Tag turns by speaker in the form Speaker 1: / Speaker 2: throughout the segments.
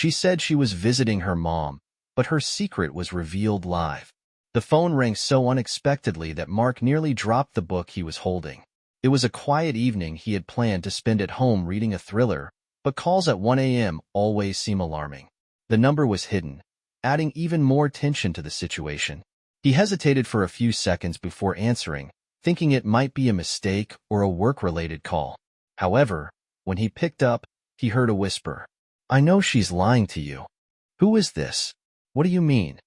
Speaker 1: She said she was visiting her mom, but her secret was revealed live. The phone rang so unexpectedly that Mark nearly dropped the book he was holding. It was a quiet evening he had planned to spend at home reading a thriller, but calls at 1 a.m. always seem alarming. The number was hidden, adding even more tension to the situation. He hesitated for a few seconds before answering, thinking it might be a mistake or a work-related call. However, when he picked up, he heard a whisper. "I know she's lying to you." "Who is this? What do you mean?"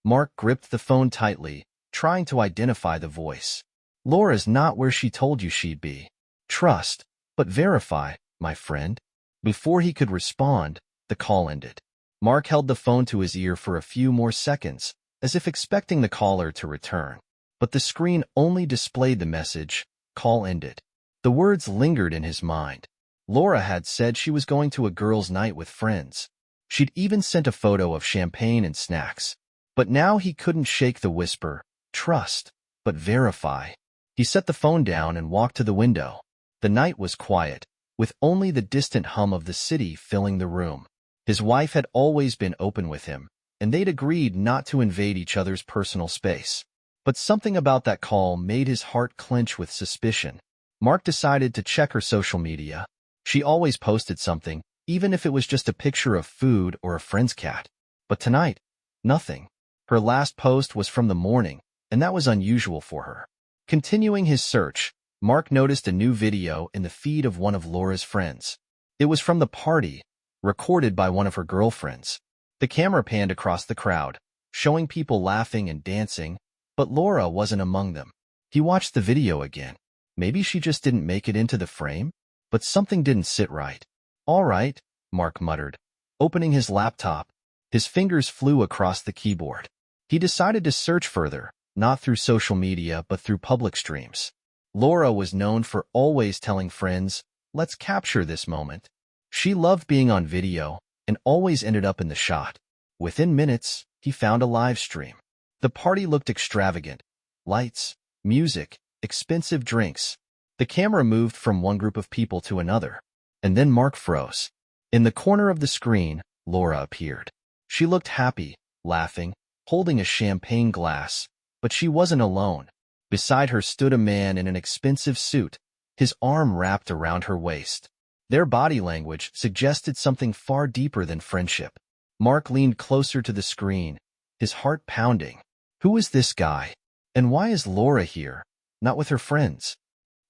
Speaker 1: Mark gripped the phone tightly, trying to identify the voice. "Laura's not where she told you she'd be. Trust, but verify, my friend." Before he could respond, the call ended. Mark held the phone to his ear for a few more seconds, as if expecting the caller to return. But the screen only displayed the message, "Call ended." The words lingered in his mind. Laura had said she was going to a girls' night with friends. She'd even sent a photo of champagne and snacks. But now he couldn't shake the whisper, "Trust, but verify." He set the phone down and walked to the window. The night was quiet, with only the distant hum of the city filling the room. His wife had always been open with him, and they'd agreed not to invade each other's personal space. But something about that call made his heart clench with suspicion. Mark decided to check her social media. She always posted something, even if it was just a picture of food or a friend's cat. But tonight, nothing. Her last post was from the morning, and that was unusual for her. Continuing his search, Mark noticed a new video in the feed of one of Laura's friends. It was from the party, recorded by one of her girlfriends. The camera panned across the crowd, showing people laughing and dancing, but Laura wasn't among them. He watched the video again. Maybe she just didn't make it into the frame? But something didn't sit right. "All right," Mark muttered. Opening his laptop, his fingers flew across the keyboard. He decided to search further, not through social media but through public streams. Laura was known for always telling friends, "Let's capture this moment." She loved being on video and always ended up in the shot. Within minutes, he found a live stream. The party looked extravagant. Lights, music, expensive drinks. The camera moved from one group of people to another, and then Mark froze. In the corner of the screen, Laura appeared. She looked happy, laughing, holding a champagne glass, but she wasn't alone. Beside her stood a man in an expensive suit, his arm wrapped around her waist. Their body language suggested something far deeper than friendship. Mark leaned closer to the screen, his heart pounding. Who is this guy? And why is Laura here, not with her friends?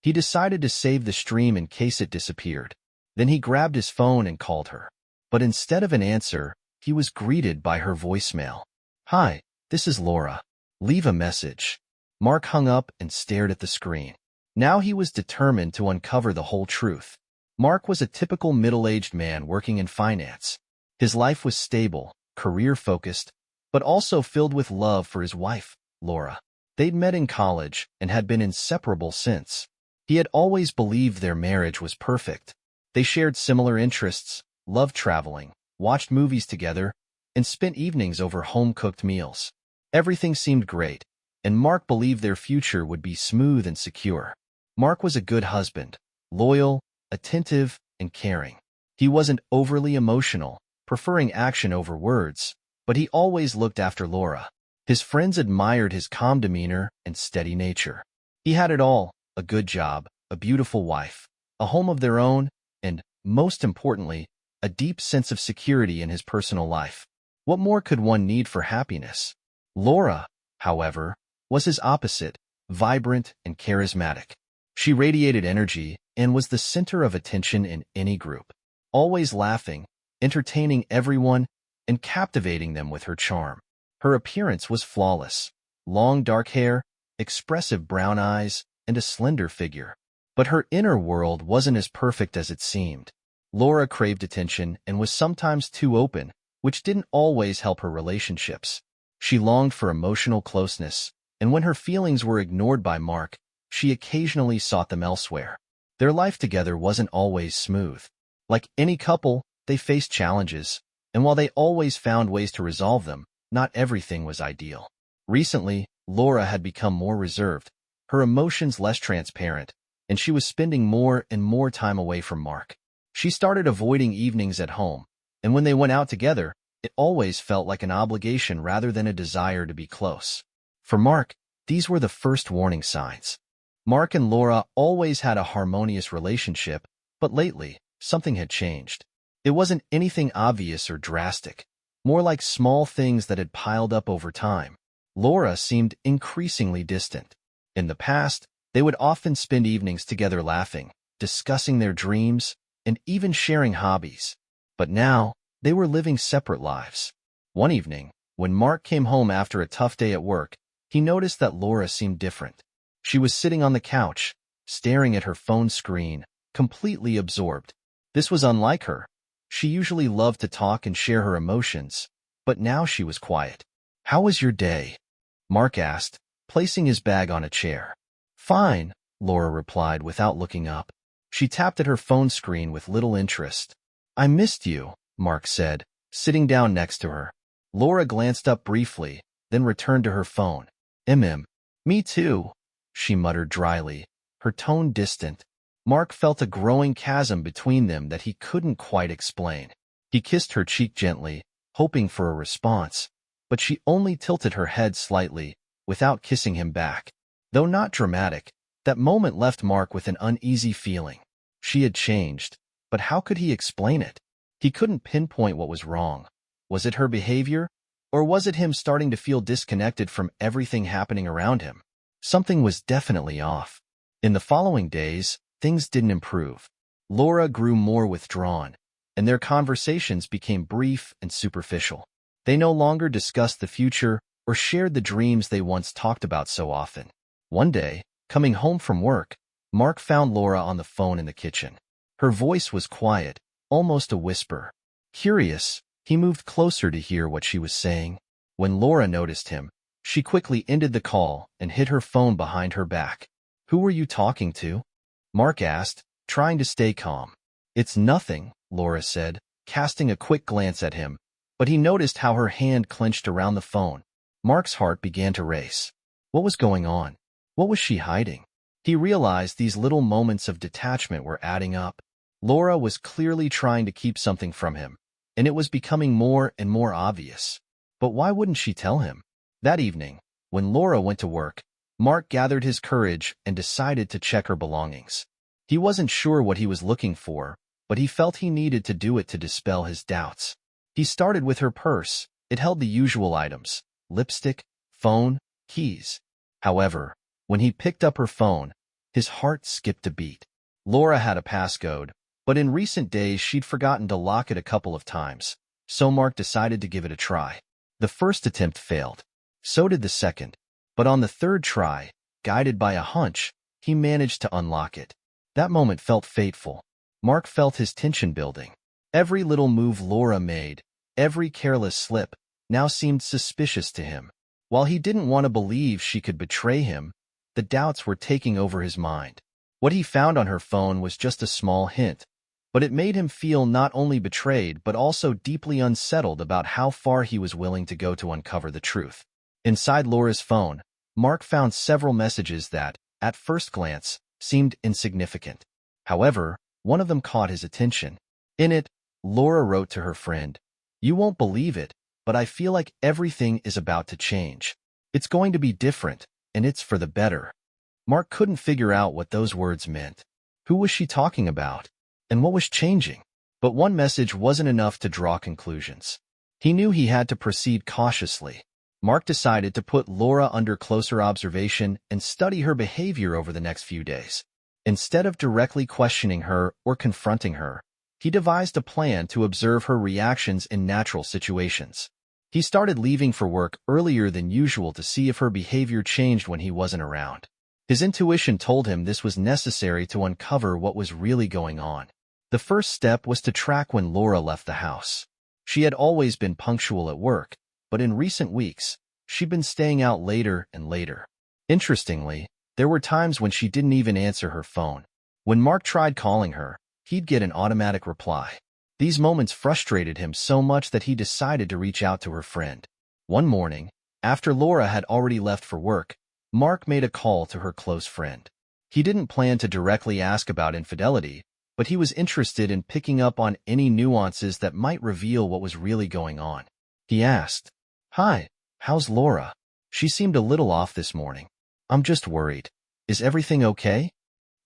Speaker 1: He decided to save the stream in case it disappeared. Then he grabbed his phone and called her. But instead of an answer, he was greeted by her voicemail. "Hi, this is Laura. Leave a message." Mark hung up and stared at the screen. Now he was determined to uncover the whole truth. Mark was a typical middle-aged man working in finance. His life was stable, career-focused, but also filled with love for his wife, Laura. They'd met in college and had been inseparable since. He had always believed their marriage was perfect. They shared similar interests, loved traveling, watched movies together, and spent evenings over home-cooked meals. Everything seemed great, and Mark believed their future would be smooth and secure. Mark was a good husband, loyal, attentive, and caring. He wasn't overly emotional, preferring action over words, but he always looked after Laura. His friends admired his calm demeanor and steady nature. He had it all: a good job, a beautiful wife, a home of their own, and, most importantly, a deep sense of security in his personal life. What more could one need for happiness? Laura, however, was his opposite, vibrant and charismatic. She radiated energy and was the center of attention in any group, always laughing, entertaining everyone, and captivating them with her charm. Her appearance was flawless: long dark hair, expressive brown eyes, and a slender figure. But her inner world wasn't as perfect as it seemed. Laura craved attention and was sometimes too open, which didn't always help her relationships. She longed for emotional closeness, and when her feelings were ignored by Mark, she occasionally sought them elsewhere. Their life together wasn't always smooth. Like any couple, they faced challenges, and while they always found ways to resolve them, not everything was ideal. Recently, Laura had become more reserved, her emotions less transparent, and she was spending more and more time away from Mark. She started avoiding evenings at home, and when they went out together, it always felt like an obligation rather than a desire to be close. For Mark, these were the first warning signs. Mark and Laura always had a harmonious relationship, but lately, something had changed. It wasn't anything obvious or drastic, more like small things that had piled up over time. Laura seemed increasingly distant. In the past, they would often spend evenings together laughing, discussing their dreams, and even sharing hobbies. But now, they were living separate lives. One evening, when Mark came home after a tough day at work, he noticed that Laura seemed different. She was sitting on the couch, staring at her phone screen, completely absorbed. This was unlike her. She usually loved to talk and share her emotions, but now she was quiet. "How was your day?" Mark asked, placing his bag on a chair. "Fine," Laura replied without looking up. She tapped at her phone screen with little interest. "I missed you," Mark said, sitting down next to her. Laura glanced up briefly, then returned to her phone. Me too," she muttered dryly, her tone distant. Mark felt a growing chasm between them that he couldn't quite explain. He kissed her cheek gently, hoping for a response, but she only tilted her head slightly, without kissing him back. Though not dramatic, that moment left Mark with an uneasy feeling. She had changed, but how could he explain it? He couldn't pinpoint what was wrong. Was it her behavior, or was it him starting to feel disconnected from everything happening around him? Something was definitely off. In the following days, things didn't improve. Laura grew more withdrawn, and their conversations became brief and superficial. They no longer discussed the future or shared the dreams they once talked about so often. One day, coming home from work, Mark found Laura on the phone in the kitchen. Her voice was quiet, almost a whisper. Curious, he moved closer to hear what she was saying. When Laura noticed him, she quickly ended the call and hid her phone behind her back. "Who were you talking to?" Mark asked, trying to stay calm. "It's nothing," Laura said, casting a quick glance at him, but he noticed how her hand clenched around the phone. Mark's heart began to race. What was going on? What was she hiding? He realized these little moments of detachment were adding up. Laura was clearly trying to keep something from him, and it was becoming more and more obvious. But why wouldn't she tell him? That evening, when Laura went to work, Mark gathered his courage and decided to check her belongings. He wasn't sure what he was looking for, but he felt he needed to do it to dispel his doubts. He started with her purse. It held the usual items: lipstick, phone, keys. However, when he picked up her phone, his heart skipped a beat. Laura had a passcode, but in recent days she'd forgotten to lock it a couple of times, so Mark decided to give it a try. The first attempt failed. So did the second. But on the third try, guided by a hunch, he managed to unlock it. That moment felt fateful. Mark felt his tension building. Every little move Laura made, every careless slip, now seemed suspicious to him. While he didn't want to believe she could betray him, the doubts were taking over his mind. What he found on her phone was just a small hint, but it made him feel not only betrayed but also deeply unsettled about how far he was willing to go to uncover the truth. Inside Laura's phone, Mark found several messages that, at first glance, seemed insignificant. However, one of them caught his attention. In it, Laura wrote to her friend, "You won't believe it, but I feel like everything is about to change. It's going to be different, and it's for the better." Mark couldn't figure out what those words meant. Who was she talking about? And what was changing? But one message wasn't enough to draw conclusions. He knew he had to proceed cautiously. Mark decided to put Laura under closer observation and study her behavior over the next few days. Instead of directly questioning her or confronting her, he devised a plan to observe her reactions in natural situations. He started leaving for work earlier than usual to see if her behavior changed when he wasn't around. His intuition told him this was necessary to uncover what was really going on. The first step was to track when Laura left the house. She had always been punctual at work, but in recent weeks, she'd been staying out later and later. Interestingly, there were times when she didn't even answer her phone. When Mark tried calling her, he'd get an automatic reply. These moments frustrated him so much that he decided to reach out to her friend. One morning, after Laura had already left for work, Mark made a call to her close friend. He didn't plan to directly ask about infidelity, but he was interested in picking up on any nuances that might reveal what was really going on. He asked, "Hi, how's Laura? She seemed a little off this morning. I'm just worried. Is everything okay?"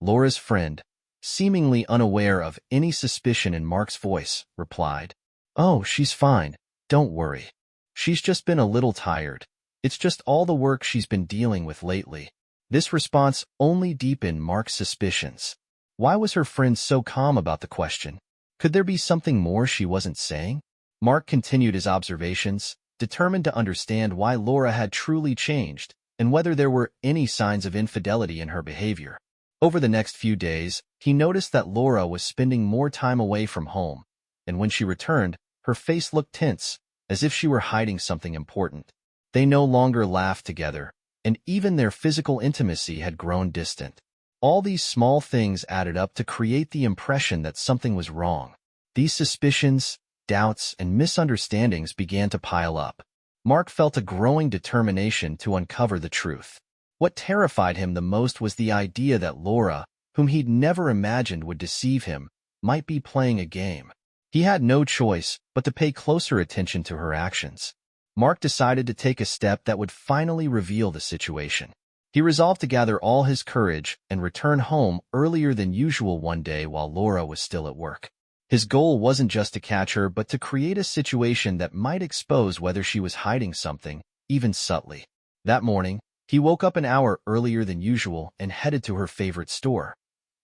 Speaker 1: Laura's friend, seemingly unaware of any suspicion in Mark's voice, replied, "Oh, she's fine. Don't worry. She's just been a little tired. It's just all the work she's been dealing with lately." This response only deepened Mark's suspicions. Why was her friend so calm about the question? Could there be something more she wasn't saying? Mark continued his observations, determined to understand why Laura had truly changed and whether there were any signs of infidelity in her behavior. Over the next few days, he noticed that Laura was spending more time away from home, and when she returned, her face looked tense, as if she were hiding something important. They no longer laughed together, and even their physical intimacy had grown distant. All these small things added up to create the impression that something was wrong. These suspicions, doubts, and misunderstandings began to pile up. Mark felt a growing determination to uncover the truth. What terrified him the most was the idea that Laura, whom he'd never imagined would deceive him, might be playing a game. He had no choice but to pay closer attention to her actions. Mark decided to take a step that would finally reveal the situation. He resolved to gather all his courage and return home earlier than usual one day while Laura was still at work. His goal wasn't just to catch her, but to create a situation that might expose whether she was hiding something, even subtly. That morning, he woke up an hour earlier than usual and headed to her favorite store,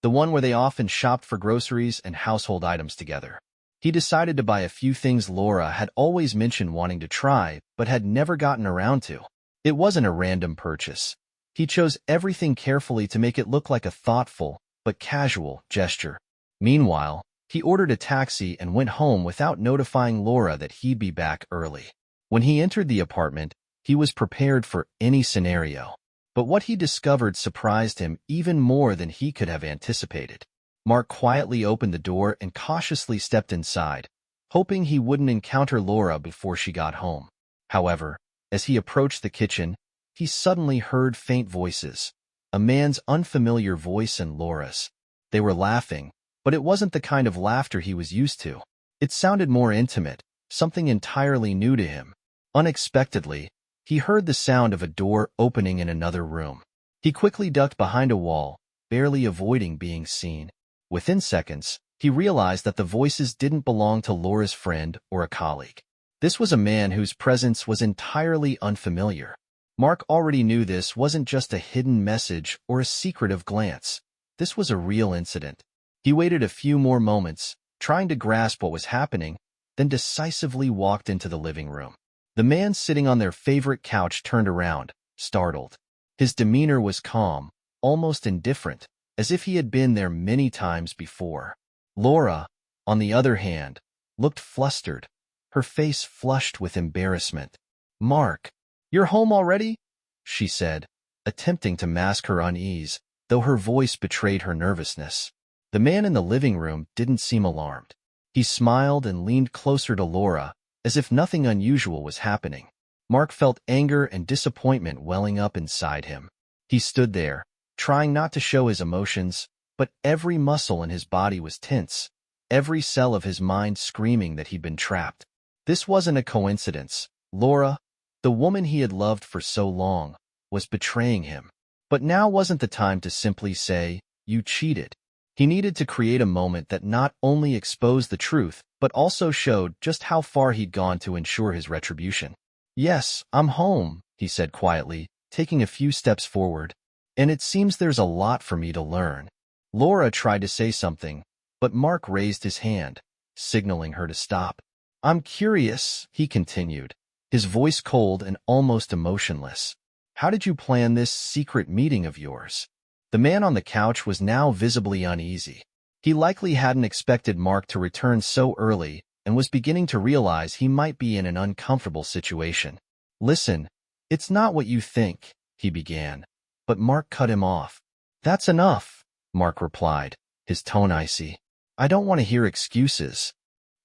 Speaker 1: the one where they often shopped for groceries and household items together. He decided to buy a few things Laura had always mentioned wanting to try, but had never gotten around to. It wasn't a random purchase. He chose everything carefully to make it look like a thoughtful, but casual, gesture. Meanwhile, he ordered a taxi and went home without notifying Laura that he'd be back early. When he entered the apartment, he was prepared for any scenario. But what he discovered surprised him even more than he could have anticipated. Mark quietly opened the door and cautiously stepped inside, hoping he wouldn't encounter Laura before she got home. However, as he approached the kitchen, he suddenly heard faint voices, a man's unfamiliar voice and Laura's. They were laughing, but it wasn't the kind of laughter he was used to. It sounded more intimate, something entirely new to him. Unexpectedly, he heard the sound of a door opening in another room. He quickly ducked behind a wall, barely avoiding being seen. Within seconds, he realized that the voices didn't belong to Laura's friend or a colleague. This was a man whose presence was entirely unfamiliar. Mark already knew this wasn't just a hidden message or a secretive glance. This was a real incident. He waited a few more moments, trying to grasp what was happening, then decisively walked into the living room. The man sitting on their favorite couch turned around, startled. His demeanor was calm, almost indifferent, as if he had been there many times before. Laura, on the other hand, looked flustered, her face flushed with embarrassment. "Mark, you're home already?" she said, attempting to mask her unease, though her voice betrayed her nervousness. The man in the living room didn't seem alarmed. He smiled and leaned closer to Laura, as if nothing unusual was happening. Mark felt anger and disappointment welling up inside him. He stood there, trying not to show his emotions, but every muscle in his body was tense, every cell of his mind screaming that he'd been trapped. This wasn't a coincidence. Laura, the woman he had loved for so long, was betraying him. But now wasn't the time to simply say, "You cheated." He needed to create a moment that not only exposed the truth, but also showed just how far he'd gone to ensure his retribution. "Yes, I'm home," he said quietly, taking a few steps forward. "And it seems there's a lot for me to learn." Laura tried to say something, but Mark raised his hand, signaling her to stop. "I'm curious," he continued, his voice cold and almost emotionless. "How did you plan this secret meeting of yours?" The man on the couch was now visibly uneasy. He likely hadn't expected Mark to return so early and was beginning to realize he might be in an uncomfortable situation. "Listen, it's not what you think," he began, but Mark cut him off. "That's enough," Mark replied, his tone icy. "I don't want to hear excuses."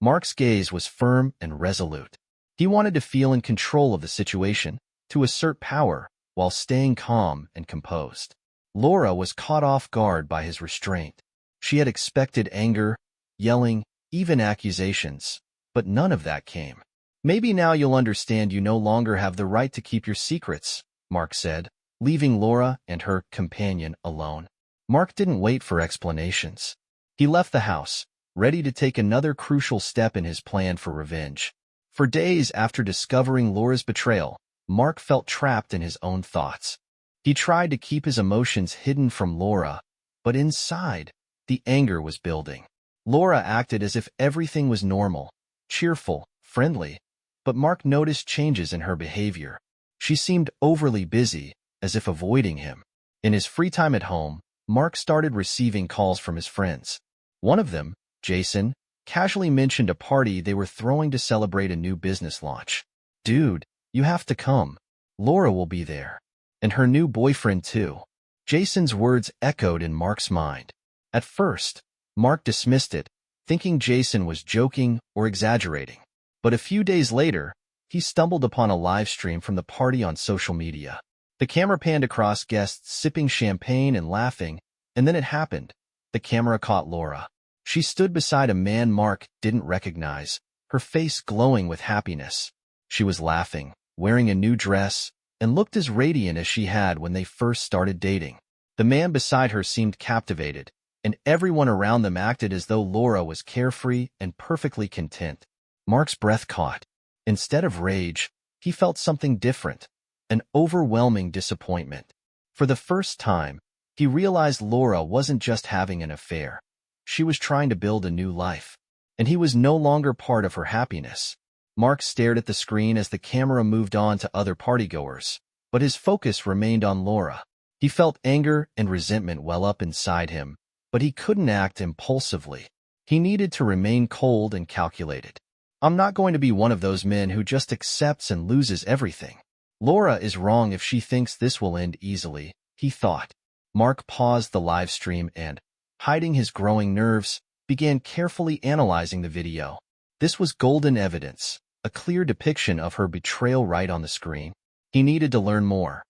Speaker 1: Mark's gaze was firm and resolute. He wanted to feel in control of the situation, to assert power, while staying calm and composed. Laura was caught off guard by his restraint. She had expected anger, yelling, even accusations, but none of that came. "Maybe now you'll understand you no longer have the right to keep your secrets," Mark said, leaving Laura and her companion alone. Mark didn't wait for explanations. He left the house, ready to take another crucial step in his plan for revenge. For days after discovering Laura's betrayal, Mark felt trapped in his own thoughts. He tried to keep his emotions hidden from Laura, but inside, the anger was building. Laura acted as if everything was normal, cheerful, friendly, but Mark noticed changes in her behavior. She seemed overly busy, as if avoiding him. In his free time at home, Mark started receiving calls from his friends. One of them, Jason, casually mentioned a party they were throwing to celebrate a new business launch. "Dude, you have to come. Laura will be there. And her new boyfriend too." Jason's words echoed in Mark's mind. At first, Mark dismissed it, thinking Jason was joking or exaggerating. But a few days later, he stumbled upon a live stream from the party on social media. The camera panned across guests sipping champagne and laughing, and then it happened. The camera caught Laura. She stood beside a man Mark didn't recognize, her face glowing with happiness. She was laughing, wearing a new dress, and looked as radiant as she had when they first started dating. The man beside her seemed captivated, and everyone around them acted as though Laura was carefree and perfectly content. Mark's breath caught. Instead of rage, he felt something different, an overwhelming disappointment. For the first time, he realized Laura wasn't just having an affair. She was trying to build a new life, and he was no longer part of her happiness. Mark stared at the screen as the camera moved on to other partygoers, but his focus remained on Laura. He felt anger and resentment well up inside him, but he couldn't act impulsively. He needed to remain cold and calculated. "I'm not going to be one of those men who just accepts and loses everything. Laura is wrong if she thinks this will end easily," he thought. Mark paused the live stream and, hiding his growing nerves, began carefully analyzing the video. This was golden evidence, a clear depiction of her betrayal right on the screen. He needed to learn more.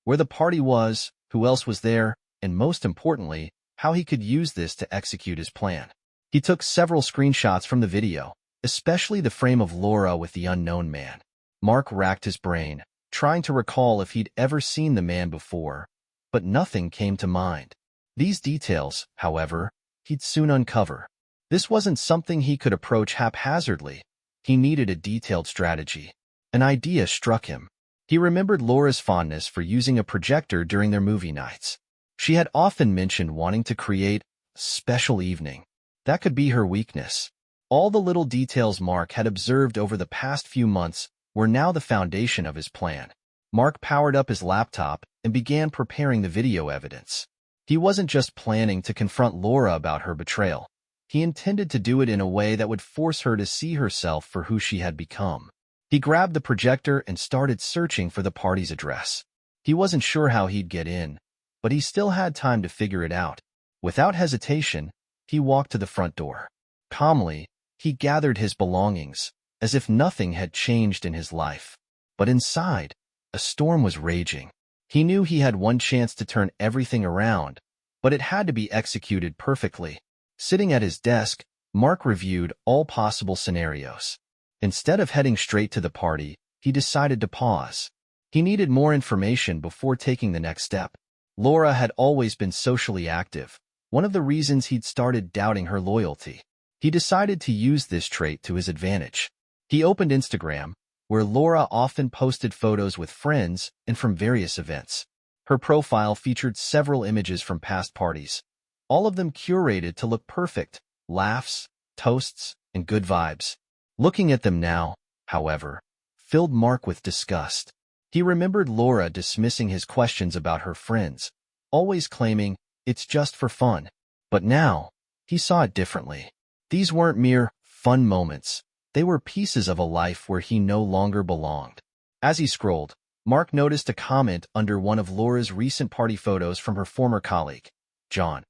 Speaker 1: Where the party was, who else was there, and most importantly, how he could use this to execute his plan. He took several screenshots from the video, especially the frame of Laura with the unknown man. Mark racked his brain, trying to recall if he'd ever seen the man before, but nothing came to mind. These details, however, he'd soon uncover. This wasn't something he could approach haphazardly. He needed a detailed strategy. An idea struck him. He remembered Laura's fondness for using a projector during their movie nights. She had often mentioned wanting to create a special evening. That could be her weakness. All the little details Mark had observed over the past few months were now the foundation of his plan. Mark powered up his laptop and began preparing the video evidence. He wasn't just planning to confront Laura about her betrayal. He intended to do it in a way that would force her to see herself for who she had become. He grabbed the projector and started searching for the party's address. He wasn't sure how he'd get in, but he still had time to figure it out. Without hesitation, he walked to the front door. Calmly, he gathered his belongings, as if nothing had changed in his life. But inside, a storm was raging. He knew he had one chance to turn everything around, but it had to be executed perfectly. Sitting at his desk, Mark reviewed all possible scenarios. Instead of heading straight to the party, he decided to pause. He needed more information before taking the next step. Laura had always been socially active, one of the reasons he'd started doubting her loyalty. He decided to use this trait to his advantage. He opened Instagram, where Laura often posted photos with friends and from various events. Her profile featured several images from past parties, all of them curated to look perfect: laughs, toasts, and good vibes. Looking at them now, however, filled Mark with disgust. He remembered Laura dismissing his questions about her friends, always claiming, "It's just for fun." But now, he saw it differently. These weren't mere fun moments. They were pieces of a life where he no longer belonged. As he scrolled, Mark noticed a comment under one of Laura's recent party photos from her former colleague, John,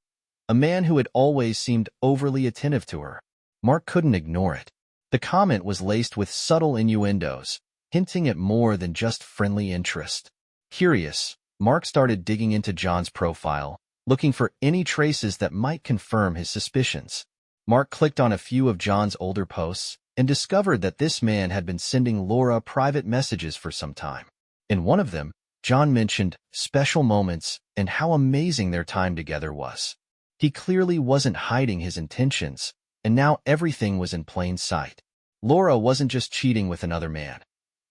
Speaker 1: a man who had always seemed overly attentive to her. Mark couldn't ignore it. The comment was laced with subtle innuendos, hinting at more than just friendly interest. Curious, Mark started digging into John's profile, looking for any traces that might confirm his suspicions. Mark clicked on a few of John's older posts and discovered that this man had been sending Laura private messages for some time. In one of them, John mentioned special moments and how amazing their time together was. He clearly wasn't hiding his intentions, and now everything was in plain sight. Laura wasn't just cheating with another man.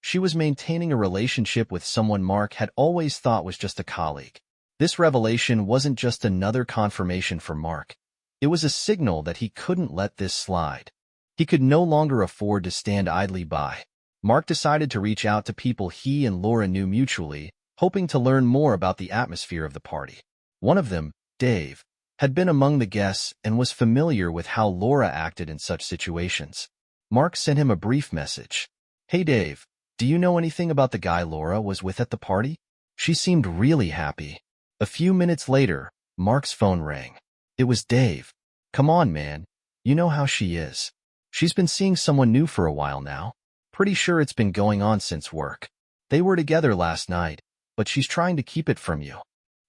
Speaker 1: She was maintaining a relationship with someone Mark had always thought was just a colleague. This revelation wasn't just another confirmation for Mark. It was a signal that he couldn't let this slide. He could no longer afford to stand idly by. Mark decided to reach out to people he and Laura knew mutually, hoping to learn more about the atmosphere of the party. One of them, Dave, had been among the guests and was familiar with how Laura acted in such situations. Mark sent him a brief message. "Hey Dave, do you know anything about the guy Laura was with at the party? She seemed really happy." A few minutes later, Mark's phone rang. It was Dave. "Come on, man. You know how she is. She's been seeing someone new for a while now. Pretty sure it's been going on since work. They were together last night, but she's trying to keep it from you."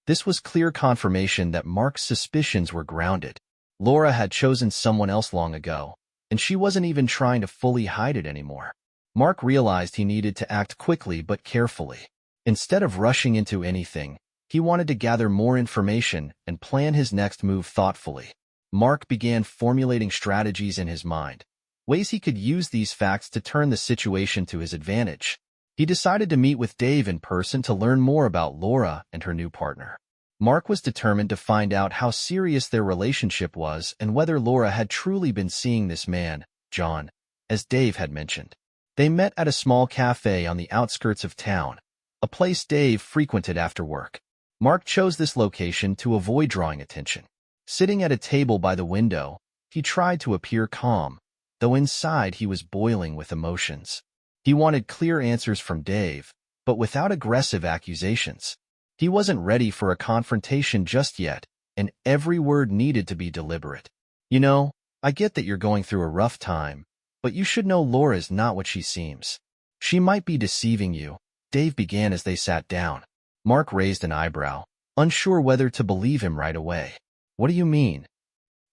Speaker 1: This was clear confirmation that Mark's suspicions were grounded. Laura had chosen someone else long ago, and she wasn't even trying to fully hide it anymore. Mark realized he needed to act quickly but carefully. Instead of rushing into anything, he wanted to gather more information and plan his next move thoughtfully. Mark began formulating strategies in his mind, ways he could use these facts to turn the situation to his advantage. He decided to meet with Dave in person to learn more about Laura and her new partner. Mark was determined to find out how serious their relationship was and whether Laura had truly been seeing this man, John, as Dave had mentioned. They met at a small cafe on the outskirts of town, a place Dave frequented after work. Mark chose this location to avoid drawing attention. Sitting at a table by the window, he tried to appear calm, though inside he was boiling with emotions. He wanted clear answers from Dave, but without aggressive accusations. He wasn't ready for a confrontation just yet, and every word needed to be deliberate. "You know, I get that you're going through a rough time, but you should know Laura's not what she seems. She might be deceiving you," Dave began as they sat down. Mark raised an eyebrow, unsure whether to believe him right away. "What do you mean?"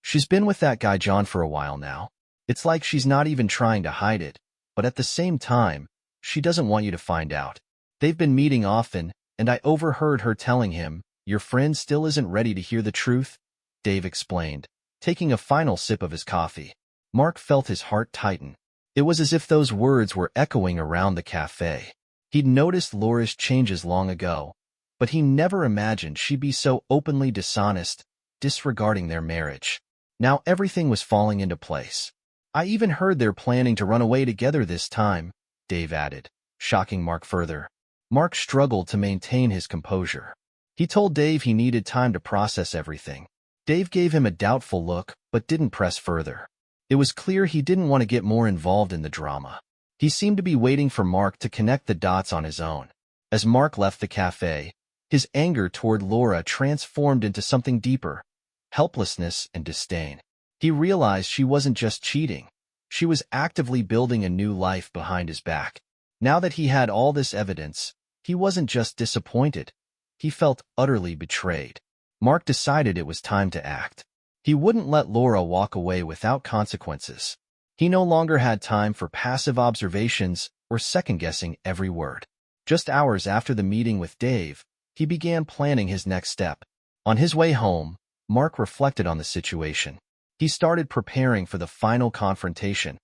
Speaker 1: "She's been with that guy John for a while now. It's like she's not even trying to hide it, but at the same time, she doesn't want you to find out. They've been meeting often, and I overheard her telling him, 'Your friend still isn't ready to hear the truth,'" Dave explained, taking a final sip of his coffee. Mark felt his heart tighten. It was as if those words were echoing around the cafe. He'd noticed Laura's changes long ago, but he never imagined she'd be so openly dishonest, disregarding their marriage. Now everything was falling into place. "I even heard they're planning to run away together this time," Dave added, shocking Mark further. Mark struggled to maintain his composure. He told Dave he needed time to process everything. Dave gave him a doubtful look, but didn't press further. It was clear he didn't want to get more involved in the drama. He seemed to be waiting for Mark to connect the dots on his own. As Mark left the cafe, his anger toward Laura transformed into something deeper, helplessness and disdain. He realized she wasn't just cheating. She was actively building a new life behind his back. Now that he had all this evidence, he wasn't just disappointed. He felt utterly betrayed. Mark decided it was time to act. He wouldn't let Laura walk away without consequences. He no longer had time for passive observations or second-guessing every word. Just hours after the meeting with Dave, he began planning his next step. On his way home, Mark reflected on the situation. He started preparing for the final confrontation,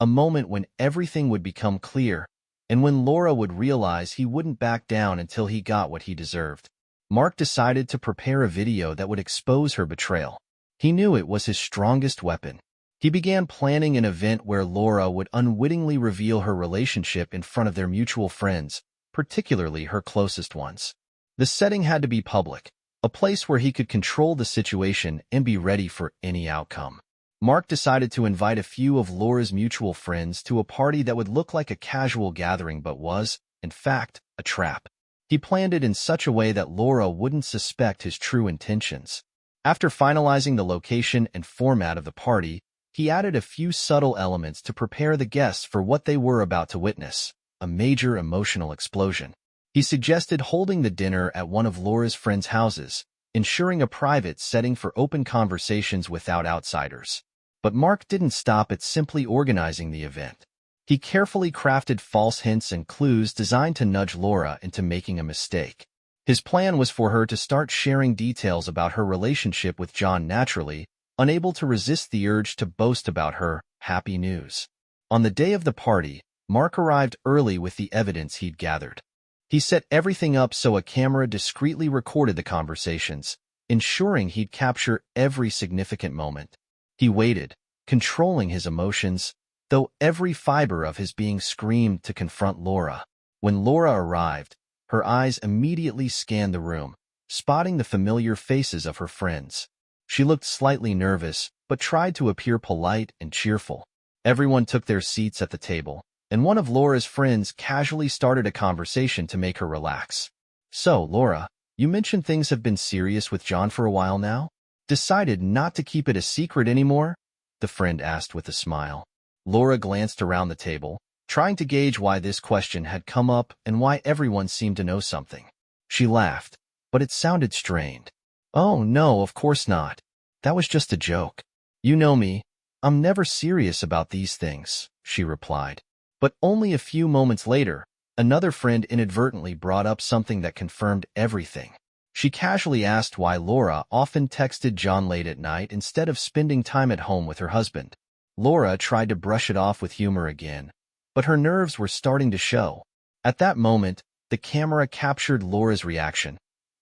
Speaker 1: a moment when everything would become clear and when Laura would realize he wouldn't back down until he got what he deserved. Mark decided to prepare a video that would expose her betrayal. He knew it was his strongest weapon. He began planning an event where Laura would unwittingly reveal her relationship in front of their mutual friends, particularly her closest ones. The setting had to be public, a place where he could control the situation and be ready for any outcome. Mark decided to invite a few of Laura's mutual friends to a party that would look like a casual gathering but was, in fact, a trap. He planned it in such a way that Laura wouldn't suspect his true intentions. After finalizing the location and format of the party, he added a few subtle elements to prepare the guests for what they were about to witness, a major emotional explosion. He suggested holding the dinner at one of Laura's friends' houses, ensuring a private setting for open conversations without outsiders. But Mark didn't stop at simply organizing the event. He carefully crafted false hints and clues designed to nudge Laura into making a mistake. His plan was for her to start sharing details about her relationship with John naturally, unable to resist the urge to boast about her happy news. On the day of the party, Mark arrived early with the evidence he'd gathered. He set everything up so a camera discreetly recorded the conversations, ensuring he'd capture every significant moment. He waited, controlling his emotions, though every fiber of his being screamed to confront Laura. When Laura arrived, her eyes immediately scanned the room, spotting the familiar faces of her friends. She looked slightly nervous, but tried to appear polite and cheerful. Everyone took their seats at the table, and one of Laura's friends casually started a conversation to make her relax. "So, Laura, you mentioned things have been serious with John for a while now? Decided not to keep it a secret anymore?" the friend asked with a smile. Laura glanced around the table, trying to gauge why this question had come up and why everyone seemed to know something. She laughed, but it sounded strained. "Oh, no, of course not. That was just a joke. You know me. I'm never serious about these things," she replied. But only a few moments later, another friend inadvertently brought up something that confirmed everything. She casually asked why Laura often texted John late at night instead of spending time at home with her husband. Laura tried to brush it off with humor again, but her nerves were starting to show. At that moment, the camera captured Laura's reaction.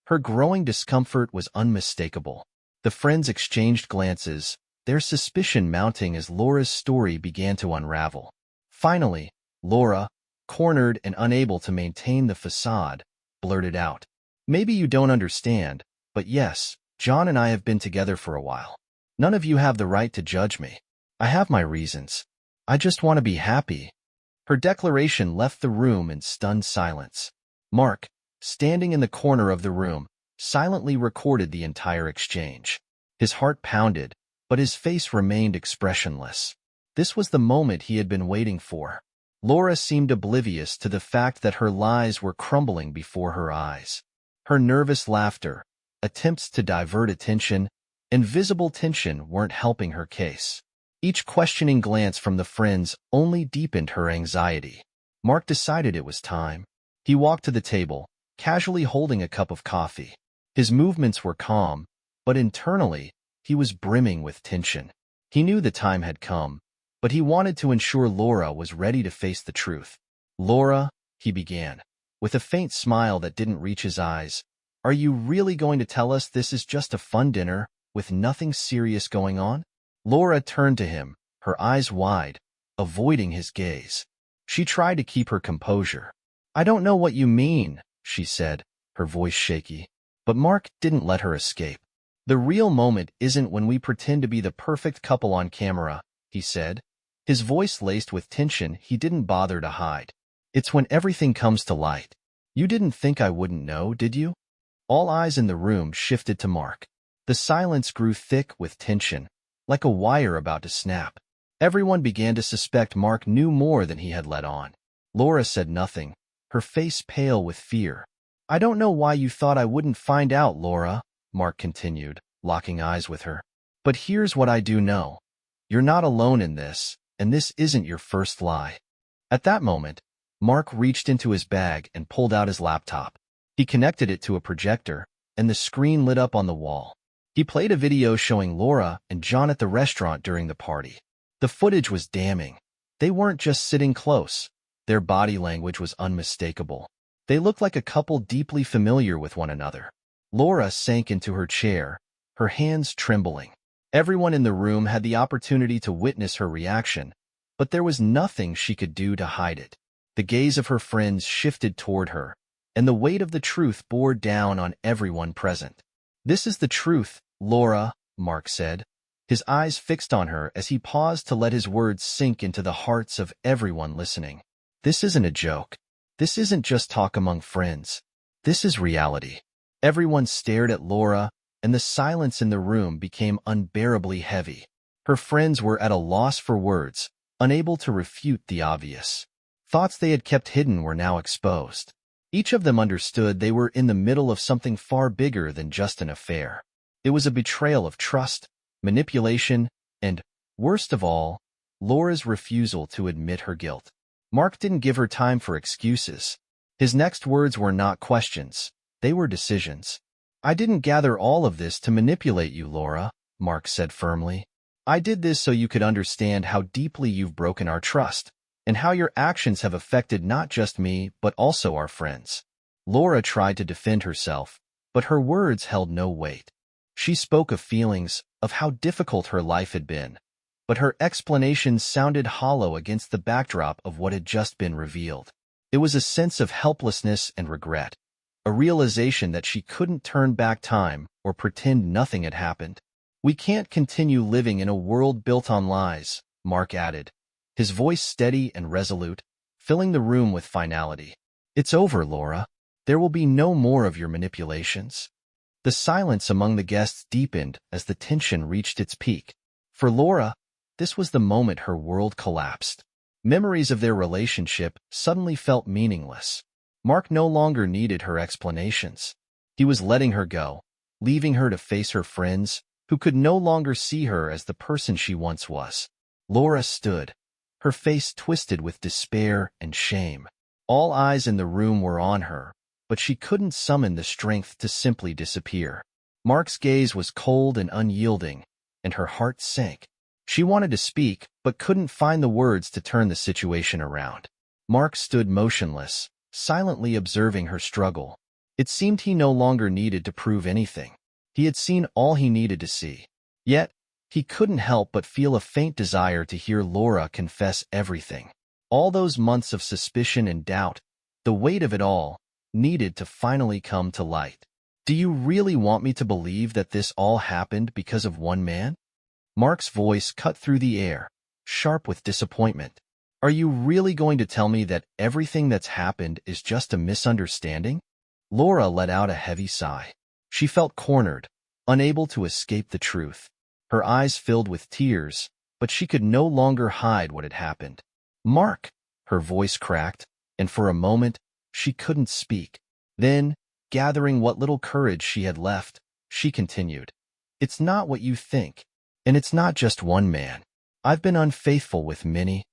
Speaker 1: Her growing discomfort was unmistakable. The friends exchanged glances, their suspicion mounting as Laura's story began to unravel. Finally, Laura, cornered and unable to maintain the facade, blurted out, "Maybe you don't understand, but yes, John and I have been together for a while. None of you have the right to judge me. I have my reasons. I just want to be happy." Her declaration left the room in stunned silence. Mark, standing in the corner of the room, silently recorded the entire exchange. His heart pounded, but his face remained expressionless. This was the moment he had been waiting for. Laura seemed oblivious to the fact that her lies were crumbling before her eyes. Her nervous laughter, attempts to divert attention, and visible tension weren't helping her case. Each questioning glance from the friends only deepened her anxiety. Mark decided it was time. He walked to the table, casually holding a cup of coffee. His movements were calm, but internally, he was brimming with tension. He knew the time had come, but he wanted to ensure Laura was ready to face the truth. "Laura," he began, with a faint smile that didn't reach his eyes, "are you really going to tell us this is just a fun dinner, with nothing serious going on?" Laura turned to him, her eyes wide, avoiding his gaze. She tried to keep her composure. "I don't know what you mean," she said, her voice shaky. But Mark didn't let her escape. "The real moment isn't when we pretend to be the perfect couple on camera," he said, his voice laced with tension he didn't bother to hide. "It's when everything comes to light. You didn't think I wouldn't know, did you?" All eyes in the room shifted to Mark. The silence grew thick with tension, like a wire about to snap. Everyone began to suspect Mark knew more than he had let on. Laura said nothing, her face pale with fear. "I don't know why you thought I wouldn't find out, Laura," Mark continued, locking eyes with her. "But here's what I do know. You're not alone in this, and this isn't your first lie." At that moment, Mark reached into his bag and pulled out his laptop. He connected it to a projector, and the screen lit up on the wall. He played a video showing Laura and John at the restaurant during the party. The footage was damning. They weren't just sitting close. Their body language was unmistakable. They looked like a couple deeply familiar with one another. Laura sank into her chair, her hands trembling. Everyone in the room had the opportunity to witness her reaction, but there was nothing she could do to hide it. The gaze of her friends shifted toward her, and the weight of the truth bore down on everyone present. "This is the truth, Laura," Mark said, his eyes fixed on her as he paused to let his words sink into the hearts of everyone listening. "This isn't a joke. This isn't just talk among friends. This is reality." Everyone stared at Laura, and the silence in the room became unbearably heavy. Her friends were at a loss for words, unable to refute the obvious. Thoughts they had kept hidden were now exposed. Each of them understood they were in the middle of something far bigger than just an affair. It was a betrayal of trust, manipulation, and, worst of all, Laura's refusal to admit her guilt. Mark didn't give her time for excuses. His next words were not questions. They were decisions. "I didn't gather all of this to manipulate you, Laura," Mark said firmly. "I did this so you could understand how deeply you've broken our trust, and how your actions have affected not just me, but also our friends." Laura tried to defend herself, but her words held no weight. She spoke of feelings, of how difficult her life had been, but her explanations sounded hollow against the backdrop of what had just been revealed. It was a sense of helplessness and regret, a realization that she couldn't turn back time or pretend nothing had happened. "We can't continue living in a world built on lies," Mark added, his voice steady and resolute, filling the room with finality. "It's over, Laura. There will be no more of your manipulations." The silence among the guests deepened as the tension reached its peak. For Laura, this was the moment her world collapsed. Memories of their relationship suddenly felt meaningless. Mark no longer needed her explanations. He was letting her go, leaving her to face her friends, who could no longer see her as the person she once was. Laura stood, her face twisted with despair and shame. All eyes in the room were on her, but she couldn't summon the strength to simply disappear. Mark's gaze was cold and unyielding, and her heart sank. She wanted to speak, but couldn't find the words to turn the situation around. Mark stood motionless, silently observing her struggle. It seemed he no longer needed to prove anything. He had seen all he needed to see. Yet, he couldn't help but feel a faint desire to hear Laura confess everything. All those months of suspicion and doubt, the weight of it all, needed to finally come to light. "Do you really want me to believe that this all happened because of one man?" Mark's voice cut through the air, sharp with disappointment. "Are you really going to tell me that everything that's happened is just a misunderstanding?" Laura let out a heavy sigh. She felt cornered, unable to escape the truth. Her eyes filled with tears, but she could no longer hide what had happened. "Mark!" Her voice cracked, and for a moment, she couldn't speak. Then, gathering what little courage she had left, she continued, "It's not what you think, and it's not just one man. I've been unfaithful with many."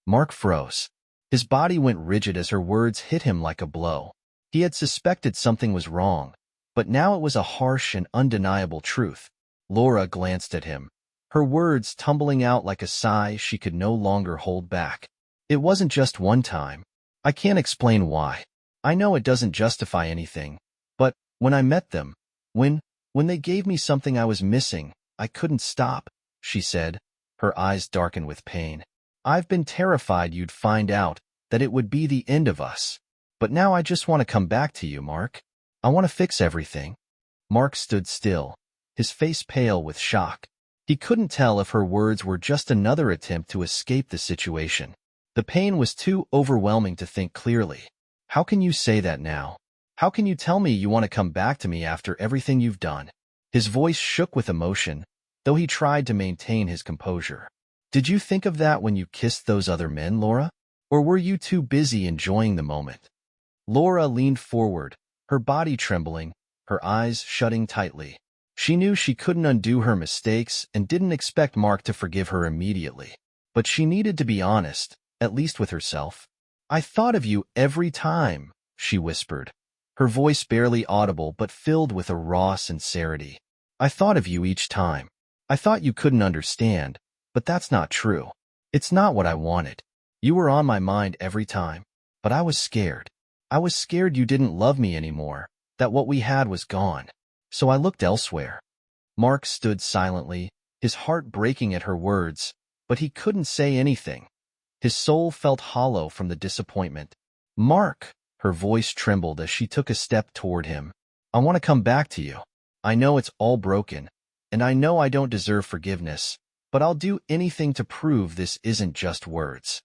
Speaker 1: Mark froze. His body went rigid as her words hit him like a blow. He had suspected something was wrong, but now it was a harsh and undeniable truth. Laura glanced at him, her words tumbling out like a sigh she could no longer hold back. "It wasn't just one time. I can't explain why. I know it doesn't justify anything, but when I met them, when they gave me something I was missing, I couldn't stop," she said, her eyes darkened with pain. "I've been terrified you'd find out, that it would be the end of us. But now I just want to come back to you, Mark. I want to fix everything." Mark stood still, his face pale with shock. He couldn't tell if her words were just another attempt to escape the situation. The pain was too overwhelming to think clearly. "How can you say that now? How can you tell me you want to come back to me after everything you've done?" His voice shook with emotion, though he tried to maintain his composure. "Did you think of that when you kissed those other men, Laura? Or were you too busy enjoying the moment?" Laura leaned forward, her body trembling, her eyes shutting tightly. She knew she couldn't undo her mistakes and didn't expect Mark to forgive her immediately. But she needed to be honest, at least with herself. "I thought of you every time," she whispered, her voice barely audible but filled with a raw sincerity. "I thought of you each time. I thought you couldn't understand, but that's not true. It's not what I wanted. You were on my mind every time, but I was scared. I was scared you didn't love me anymore, that what we had was gone. So I looked elsewhere." Mark stood silently, his heart breaking at her words, but he couldn't say anything. His soul felt hollow from the disappointment. "Mark," her voice trembled as she took a step toward him, "I want to come back to you. I know it's all broken, and I know I don't deserve forgiveness, but I'll do anything to prove this isn't just words."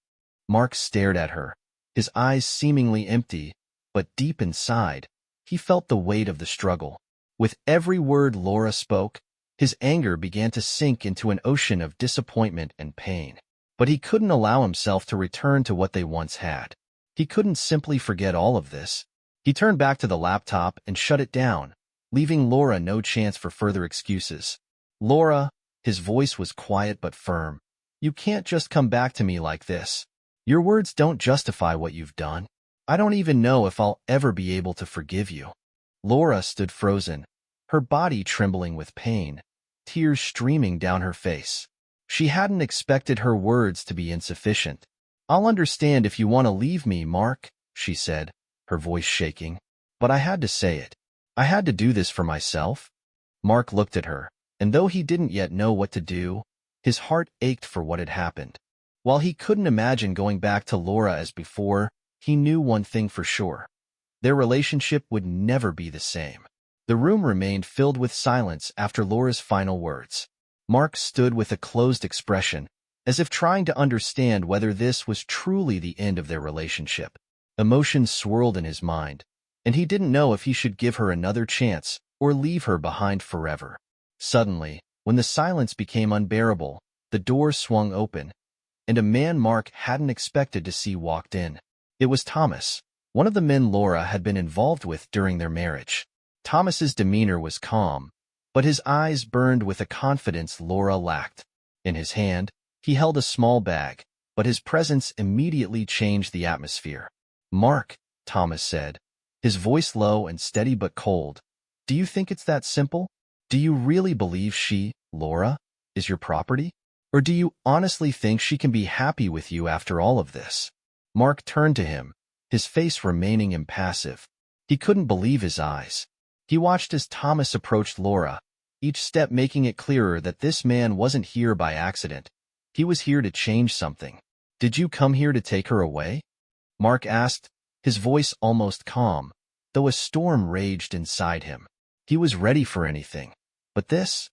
Speaker 1: Mark stared at her, his eyes seemingly empty, but deep inside, he felt the weight of the struggle. With every word Laura spoke, his anger began to sink into an ocean of disappointment and pain. But he couldn't allow himself to return to what they once had. He couldn't simply forget all of this. He turned back to the laptop and shut it down, leaving Laura no chance for further excuses. Laura, his voice was quiet but firm. You can't just come back to me like this. Your words don't justify what you've done. I don't even know if I'll ever be able to forgive you. Laura stood frozen, her body trembling with pain, tears streaming down her face. She hadn't expected her words to be insufficient. I'll understand if you want to leave me, Mark, she said, her voice shaking. But I had to say it. I had to do this for myself. Mark looked at her, and though he didn't yet know what to do, his heart ached for what had happened. While he couldn't imagine going back to Laura as before, he knew one thing for sure. Their relationship would never be the same. The room remained filled with silence after Laura's final words. Mark stood with a closed expression, as if trying to understand whether this was truly the end of their relationship. Emotions swirled in his mind, and he didn't know if he should give her another chance or leave her behind forever. Suddenly, when the silence became unbearable, the door swung open, and a man Mark hadn't expected to see walked in. It was Thomas, one of the men Laura had been involved with during their marriage. Thomas's demeanor was calm, but his eyes burned with a confidence Laura lacked. In his hand, he held a small bag, but his presence immediately changed the atmosphere. Mark, Thomas said, his voice low and steady but cold. Do you think it's that simple? Do you really believe she, Laura, is your property? Or do you honestly think she can be happy with you after all of this? Mark turned to him, his face remaining impassive. He couldn't believe his eyes. He watched as Thomas approached Laura, each step making it clearer that this man wasn't here by accident. He was here to change something. Did you come here to take her away? Mark asked, his voice almost calm, though a storm raged inside him. He was ready for anything. But this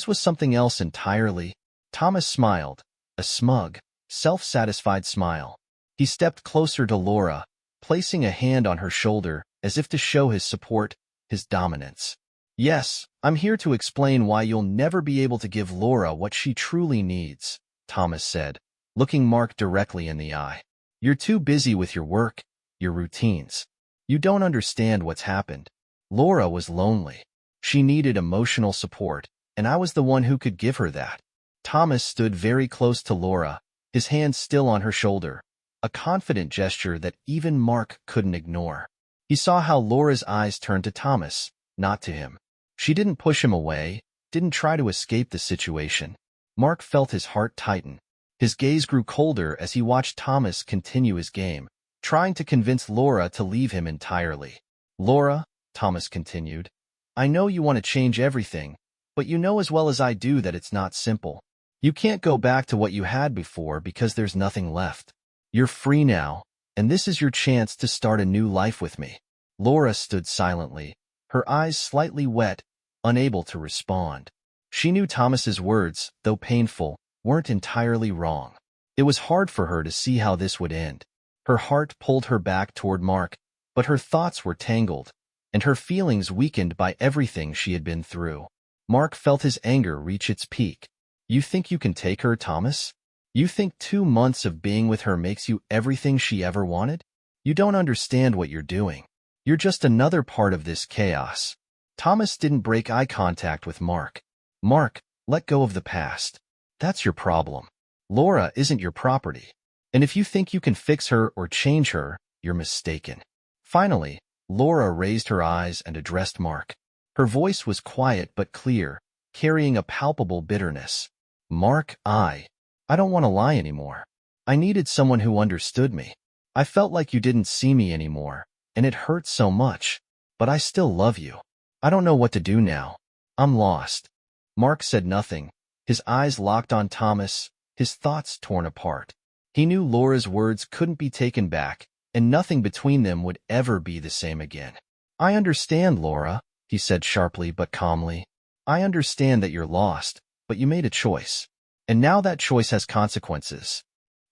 Speaker 1: was something else entirely. Thomas smiled, a smug, self-satisfied smile. He stepped closer to Laura, placing a hand on her shoulder as if to show his support, his dominance. Yes, I'm here to explain why you'll never be able to give Laura what she truly needs, Thomas said, looking Mark directly in the eye. You're too busy with your work, your routines. You don't understand what's happened. Laura was lonely. She needed emotional support, and I was the one who could give her that. Thomas stood very close to Laura, his hand still on her shoulder, a confident gesture that even Mark couldn't ignore. He saw how Laura's eyes turned to Thomas, not to him. She didn't push him away, didn't try to escape the situation. Mark felt his heart tighten. His gaze grew colder as he watched Thomas continue his game, trying to convince Laura to leave him entirely. Laura, Thomas continued, I know you want to change everything, but you know as well as I do that it's not simple. You can't go back to what you had before because there's nothing left. You're free now, and this is your chance to start a new life with me. Laura stood silently, her eyes slightly wet, unable to respond. She knew Thomas's words, though painful, weren't entirely wrong. It was hard for her to see how this would end. Her heart pulled her back toward Mark, but her thoughts were tangled, and her feelings weakened by everything she had been through. Mark felt his anger reach its peak. You think you can take her, Thomas? You think 2 months of being with her makes you everything she ever wanted? You don't understand what you're doing. You're just another part of this chaos. Thomas didn't break eye contact with Mark. Mark, let go of the past. That's your problem. Laura isn't your property. And if you think you can fix her or change her, you're mistaken. Finally, Laura raised her eyes and addressed Mark. Her voice was quiet but clear, carrying a palpable bitterness. Mark, I don't want to lie anymore. I needed someone who understood me. I felt like you didn't see me anymore, and it hurt so much. But I still love you. I don't know what to do now. I'm lost. Mark said nothing, his eyes locked on Thomas, his thoughts torn apart. He knew Laura's words couldn't be taken back, and nothing between them would ever be the same again. I understand, Laura, he said sharply but calmly. I understand that you're lost, but you made a choice. And now that choice has consequences.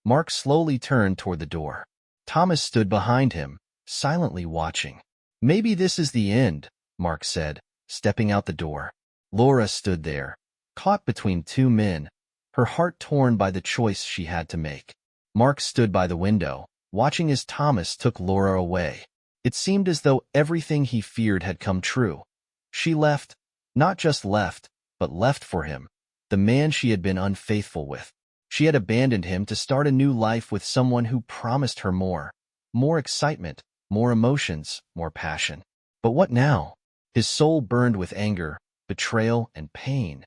Speaker 1: Mark slowly turned toward the door. Thomas stood behind him, silently watching. Maybe this is the end, Mark said, stepping out the door. Laura stood there, caught between 2 men, her heart torn by the choice she had to make. Mark stood by the window, watching as Thomas took Laura away. It seemed as though everything he feared had come true. She left, not just left, but left for him, the man she had been unfaithful with. She had abandoned him to start a new life with someone who promised her more. More excitement, more emotions, more passion. But what now? His soul burned with anger, betrayal, and pain.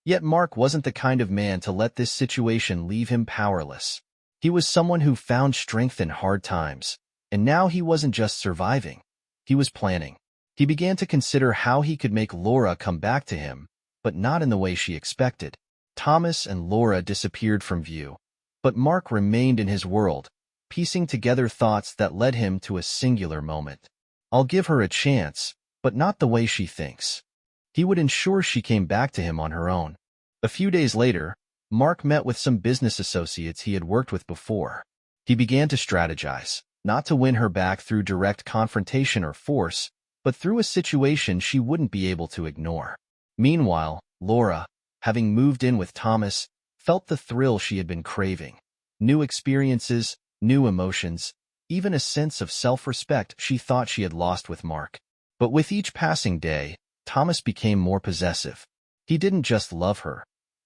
Speaker 1: Yet Mark wasn't the kind of man to let this situation leave him powerless. He was someone who found strength in hard times, and now he wasn't just surviving. He was planning. He began to consider how he could make Laura come back to him, but not in the way she expected. Thomas and Laura disappeared from view, but Mark remained in his world, piecing together thoughts that led him to a singular moment. I'll give her a chance, but not the way she thinks. He would ensure she came back to him on her own. A few days later, Mark met with some business associates he had worked with before. He began to strategize, not to win her back through direct confrontation or force, but through a situation she wouldn't be able to ignore. Meanwhile, Laura, having moved in with Thomas, felt the thrill she had been craving. New experiences, new emotions, even a sense of self-respect she thought she had lost with Mark. But with each passing day, Thomas became more possessive. He didn't just love her.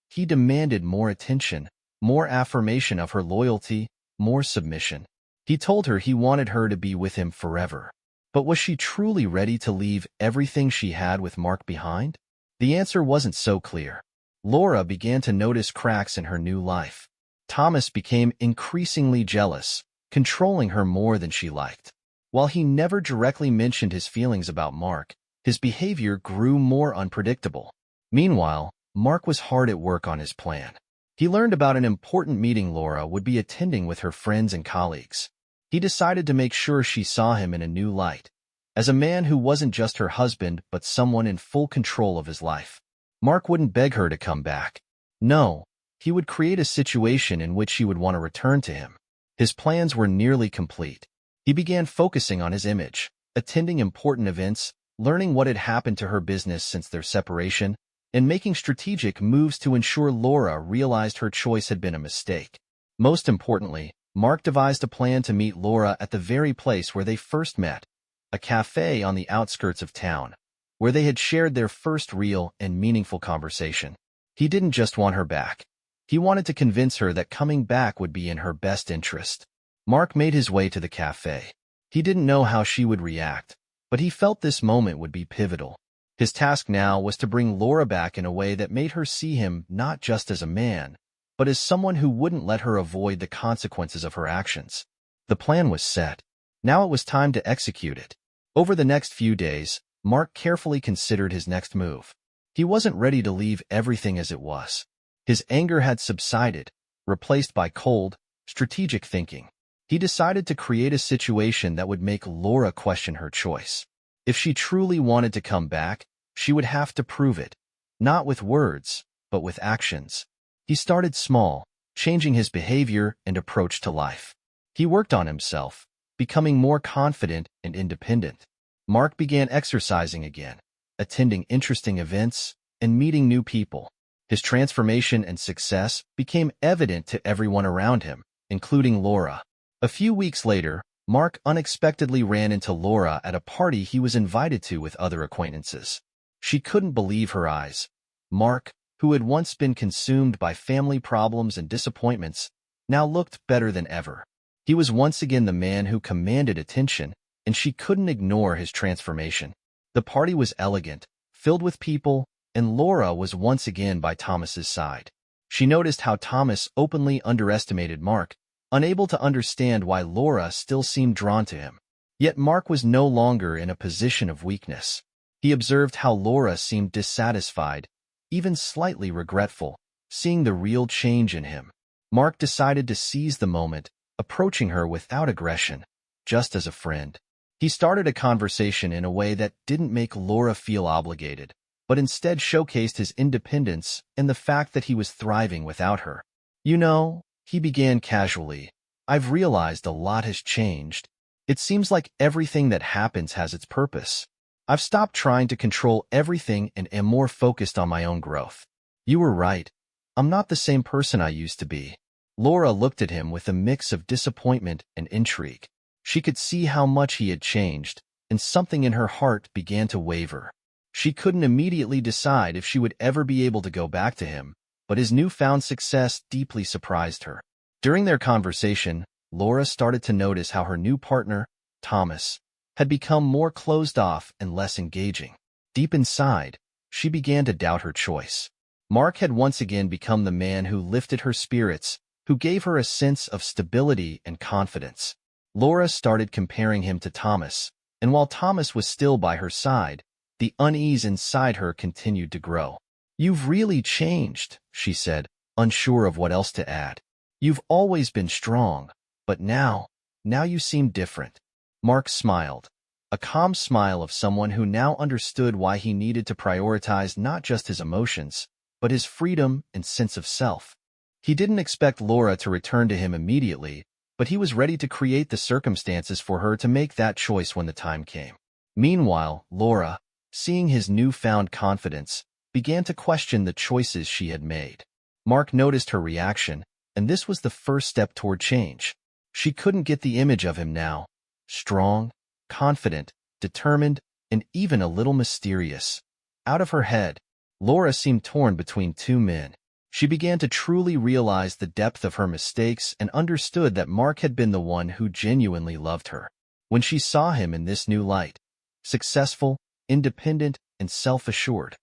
Speaker 1: He demanded more attention, more affirmation of her loyalty, more submission. He told her he wanted her to be with him forever. But was she truly ready to leave everything she had with Mark behind? The answer wasn't so clear. Laura began to notice cracks in her new life. Thomas became increasingly jealous, controlling her more than she liked. While he never directly mentioned his feelings about Mark, his behavior grew more unpredictable. Meanwhile, Mark was hard at work on his plan. He learned about an important meeting Laura would be attending with her friends and colleagues. He decided to make sure she saw him in a new light, as a man who wasn't just her husband but someone in full control of his life. Mark wouldn't beg her to come back. No, he would create a situation in which she would want to return to him. His plans were nearly complete. He began focusing on his image, attending important events, learning what had happened to her business since their separation, and making strategic moves to ensure Laura realized her choice had been a mistake. Most importantly, Mark devised a plan to meet Laura at the very place where they first met, a cafe on the outskirts of town, where they had shared their first real and meaningful conversation. He didn't just want her back. He wanted to convince her that coming back would be in her best interest. Mark made his way to the cafe. He didn't know how she would react, but he felt this moment would be pivotal. His task now was to bring Laura back in a way that made her see him not just as a man, but as someone who wouldn't let her avoid the consequences of her actions. The plan was set. Now it was time to execute it. Over the next few days, Mark carefully considered his next move. He wasn't ready to leave everything as it was. His anger had subsided, replaced by cold, strategic thinking. He decided to create a situation that would make Laura question her choice. If she truly wanted to come back, she would have to prove it, not with words, but with actions. He started small, changing his behavior and approach to life. He worked on himself, becoming more confident and independent. Mark began exercising again, attending interesting events, and meeting new people. His transformation and success became evident to everyone around him, including Laura. A few weeks later, Mark unexpectedly ran into Laura at a party he was invited to with other acquaintances. She couldn't believe her eyes. Mark, who had once been consumed by family problems and disappointments, now looked better than ever. He was once again the man who commanded attention, and she couldn't ignore his transformation. The party was elegant, filled with people, and Laura was once again by Thomas's side. She noticed how Thomas openly underestimated Mark, unable to understand why Laura still seemed drawn to him. Yet Mark was no longer in a position of weakness. He observed how Laura seemed dissatisfied, even slightly regretful, seeing the real change in him. Mark decided to seize the moment, approaching her without aggression, just as a friend. He started a conversation in a way that didn't make Laura feel obligated, but instead showcased his independence and the fact that he was thriving without her. "You know," he began casually, "I've realized a lot has changed. It seems like everything that happens has its purpose. I've stopped trying to control everything and am more focused on my own growth." "You were right. I'm not the same person I used to be." Laura looked at him with a mix of disappointment and intrigue. She could see how much he had changed, and something in her heart began to waver. She couldn't immediately decide if she would ever be able to go back to him, but his newfound success deeply surprised her. During their conversation, Laura started to notice how her new partner, Thomas, had become more closed off and less engaging. Deep inside, she began to doubt her choice. Mark had once again become the man who lifted her spirits, who gave her a sense of stability and confidence. Laura started comparing him to Thomas, and while Thomas was still by her side, the unease inside her continued to grow. "You've really changed," she said, unsure of what else to add. "You've always been strong, but now you seem different." Mark smiled, a calm smile of someone who now understood why he needed to prioritize not just his emotions, but his freedom and sense of self. He didn't expect Laura to return to him immediately, but he was ready to create the circumstances for her to make that choice when the time came. Meanwhile, Laura, seeing his newfound confidence, began to question the choices she had made. Mark noticed her reaction, and this was the first step toward change. She couldn't get the image of him now, strong, confident, determined, and even a little mysterious, out of her head. Laura seemed torn between two men. She began to truly realize the depth of her mistakes and understood that Mark had been the one who genuinely loved her. When she saw him in this new light, successful, independent, and self-assured,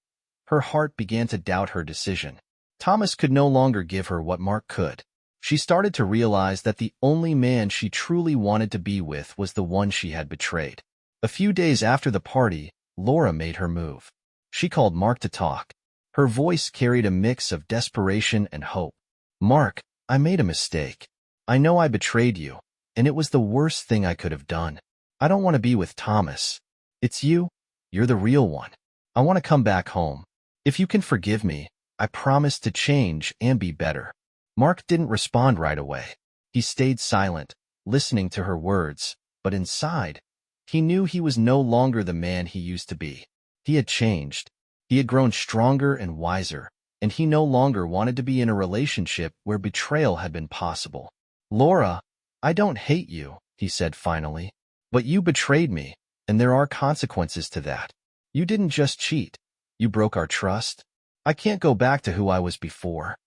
Speaker 1: her heart began to doubt her decision. Thomas could no longer give her what Mark could. She started to realize that the only man she truly wanted to be with was the one she had betrayed. A few days after the party, Laura made her move. She called Mark to talk. Her voice carried a mix of desperation and hope. "Mark, I made a mistake. I know I betrayed you, and it was the worst thing I could have done. I don't want to be with Thomas. It's you. You're the real one. I want to come back home. If you can forgive me, I promise to change and be better." Mark didn't respond right away. He stayed silent, listening to her words, but inside, he knew he was no longer the man he used to be. He had changed. He had grown stronger and wiser, and he no longer wanted to be in a relationship where betrayal had been possible. "Laura, I don't hate you," he said finally, "but you betrayed me, and there are consequences to that. You didn't just cheat. You broke our trust. I can't go back to who I was before."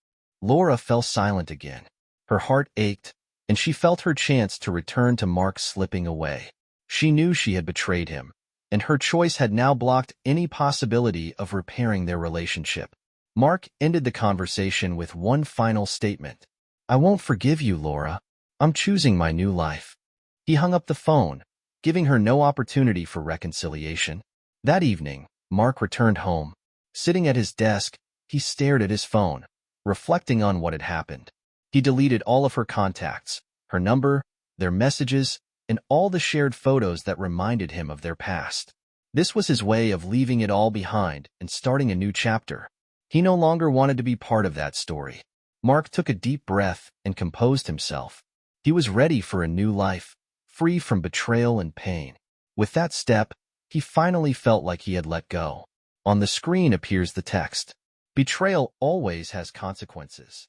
Speaker 1: Laura fell silent again. Her heart ached, and she felt her chance to return to Mark slipping away. She knew she had betrayed him, and her choice had now blocked any possibility of repairing their relationship. Mark ended the conversation with one final statement. "I won't forgive you, Laura. I'm choosing my new life." He hung up the phone, giving her no opportunity for reconciliation. That evening, Mark returned home. Sitting at his desk, he stared at his phone, reflecting on what had happened. He deleted all of her contacts, her number, their messages, and all the shared photos that reminded him of their past. This was his way of leaving it all behind and starting a new chapter. He no longer wanted to be part of that story. Mark took a deep breath and composed himself. He was ready for a new life, free from betrayal and pain. With that step, he finally felt like he had let go. On the screen appears the text, "Betrayal always has consequences.